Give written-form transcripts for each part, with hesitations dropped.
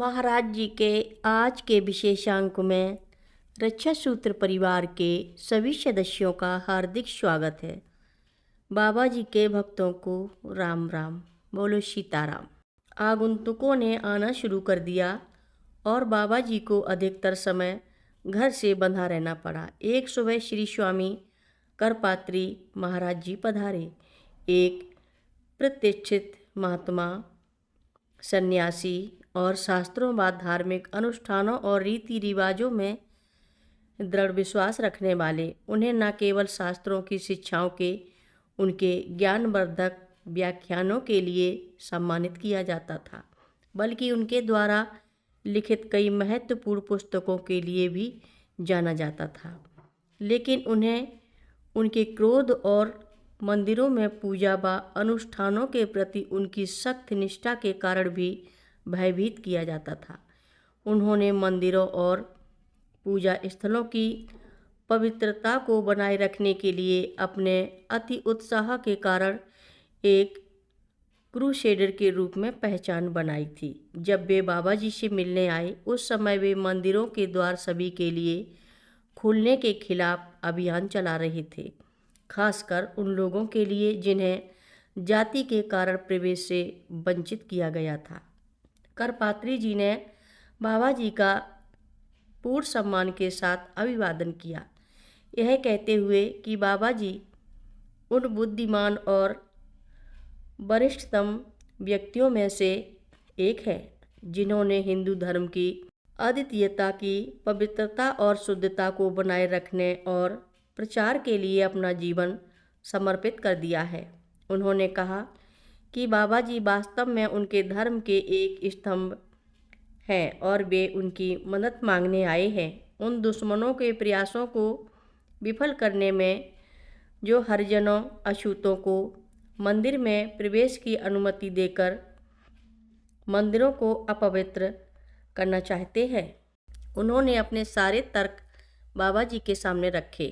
महाराज जी के आज के विशेषांक में रक्षा सूत्र परिवार के सभी सदस्यों का हार्दिक स्वागत है। बाबा जी के भक्तों को राम राम, बोलो सीताराम। आगंतुकों ने आना शुरू कर दिया और बाबा जी को अधिकतर समय घर से बंधा रहना पड़ा। एक सुबह श्री स्वामी करपात्री महाराज जी पधारे। एक प्रतिष्ठित महात्मा, सन्यासी और शास्त्रों व धार्मिक अनुष्ठानों और रीति रिवाजों में दृढ़ विश्वास रखने वाले। उन्हें न केवल शास्त्रों की शिक्षाओं के उनके ज्ञानवर्धक व्याख्यानों के लिए सम्मानित किया जाता था, बल्कि उनके द्वारा लिखित कई महत्वपूर्ण पुस्तकों के लिए भी जाना जाता था। लेकिन उन्हें उनके क्रोध और मंदिरों में पूजा व अनुष्ठानों के प्रति उनकी सख्त निष्ठा के कारण भी भयभीत किया जाता था। उन्होंने मंदिरों और पूजा स्थलों की पवित्रता को बनाए रखने के लिए अपने अति उत्साह के कारण एक क्रूसेडर के रूप में पहचान बनाई थी। जब वे बाबा जी से मिलने आए, उस समय वे मंदिरों के द्वार सभी के लिए खोलने के खिलाफ अभियान चला रहे थे, खासकर उन लोगों के लिए जिन्हें जाति के कारण प्रवेश से वंचित किया गया था। करपात्री जी ने बाबा जी का पूर्ण सम्मान के साथ अभिवादन किया, यह कहते हुए कि बाबा जी उन बुद्धिमान और वरिष्ठतम व्यक्तियों में से एक है जिन्होंने हिंदू धर्म की अद्वितीयता की पवित्रता और शुद्धता को बनाए रखने और प्रचार के लिए अपना जीवन समर्पित कर दिया है। उन्होंने कहा कि बाबा जी वास्तव में उनके धर्म के एक स्तंभ हैं और वे उनकी मदद मांगने आए हैं, उन दुश्मनों के प्रयासों को विफल करने में जो हरिजनों अछूतों को मंदिर में प्रवेश की अनुमति देकर मंदिरों को अपवित्र करना चाहते हैं। उन्होंने अपने सारे तर्क बाबा जी के सामने रखे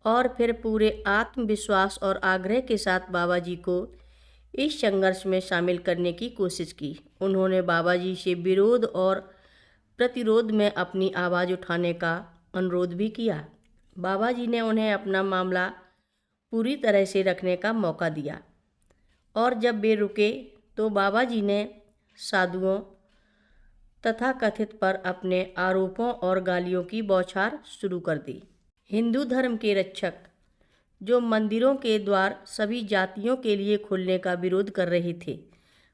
और फिर पूरे आत्मविश्वास और आग्रह के साथ बाबा जी को इस संघर्ष में शामिल करने की कोशिश की। उन्होंने बाबा जी से विरोध और प्रतिरोध में अपनी आवाज़ उठाने का अनुरोध भी किया। बाबा जी ने उन्हें अपना मामला पूरी तरह से रखने का मौका दिया और जब वे रुके तो बाबा जी ने साधुओं तथा कथित पर अपने आरोपों और गालियों की बौछार शुरू कर दी। हिंदू धर्म के रक्षक जो मंदिरों के द्वार सभी जातियों के लिए खोलने का विरोध कर रहे थे,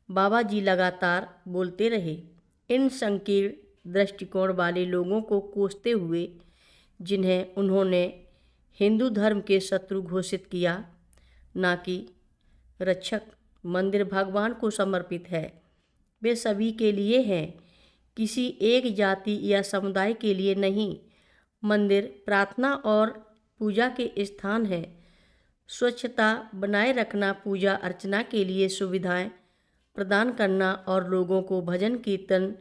बाबा जी लगातार बोलते रहे, इन संकीर्ण दृष्टिकोण वाले लोगों को कोसते हुए जिन्हें उन्होंने हिंदू धर्म के शत्रु घोषित किया। ना कि रक्षक मंदिर भगवान को समर्पित है, वे सभी के लिए हैं, किसी एक जाति या समुदाय के लिए नहीं। मंदिर प्रार्थना और पूजा के स्थान है। स्वच्छता बनाए रखना, पूजा अर्चना के लिए सुविधाएं प्रदान करना और लोगों को भजन कीर्तन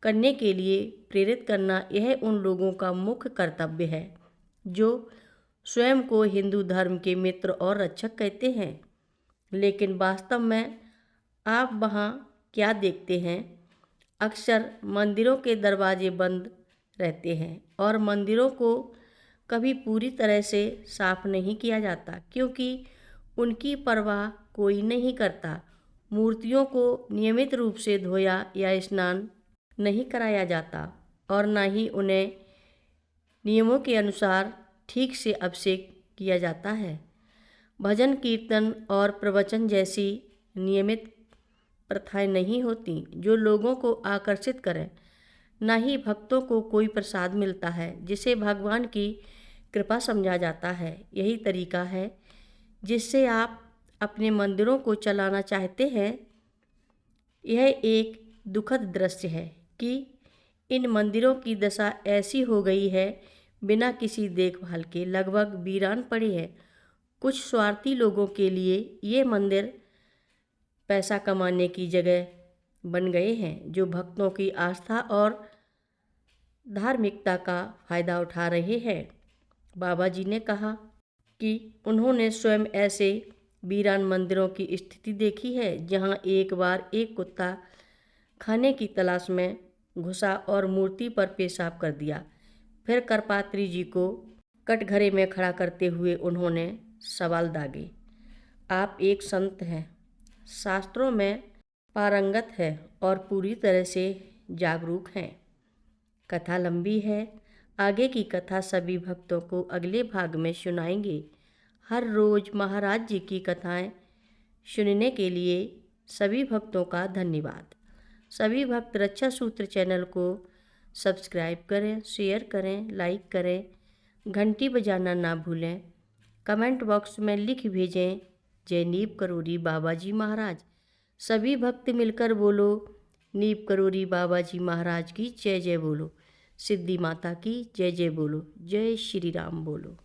करने के लिए प्रेरित करना, यह उन लोगों का मुख्य कर्तव्य है जो स्वयं को हिंदू धर्म के मित्र और रक्षक कहते हैं। लेकिन वास्तव में आप वहाँ क्या देखते हैं? अक्सर मंदिरों के दरवाजे बंद रहते हैं और मंदिरों को कभी पूरी तरह से साफ नहीं किया जाता क्योंकि उनकी परवाह कोई नहीं करता। मूर्तियों को नियमित रूप से धोया या स्नान नहीं कराया जाता और न ही उन्हें नियमों के अनुसार ठीक से अभिषेक किया जाता है। भजन कीर्तन और प्रवचन जैसी नियमित प्रथाएं नहीं होती जो लोगों को आकर्षित करें। न ही भक्तों को कोई प्रसाद मिलता है जिसे भगवान की कृपा समझा जाता है। यही तरीका है जिससे आप अपने मंदिरों को चलाना चाहते हैं। यह एक दुखद दृश्य है कि इन मंदिरों की दशा ऐसी हो गई है, बिना किसी देखभाल के लगभग वीरान पड़े हैं। कुछ स्वार्थी लोगों के लिए ये मंदिर पैसा कमाने की जगह बन गए हैं जो भक्तों की आस्था और धार्मिकता का फायदा उठा रहे हैं। बाबा जी ने कहा कि उन्होंने स्वयं ऐसे वीरान मंदिरों की स्थिति देखी है जहां एक बार एक कुत्ता खाने की तलाश में घुसा और मूर्ति पर पेशाब कर दिया। फिर करपात्री जी को कटघरे में खड़ा करते हुए उन्होंने सवाल दागे। आप एक संत हैं, शास्त्रों में पारंगत है और पूरी तरह से जागरूक हैं। कथा लंबी है, आगे की कथा सभी भक्तों को अगले भाग में सुनाएंगे। हर रोज महाराज जी की कथाएं सुनने के लिए सभी भक्तों का धन्यवाद। सभी भक्त रक्षा सूत्र चैनल को सब्सक्राइब करें, शेयर करें, लाइक करें, घंटी बजाना ना भूलें। कमेंट बॉक्स में लिख भेजें, जय नीप करोरी बाबा जी महाराज। सभी भक्त मिलकर बोलो, नीप करोरी बाबा जी महाराज की जय जय बोलो। सिद्धि माता की जय जय बोलो। जय श्री राम बोलो।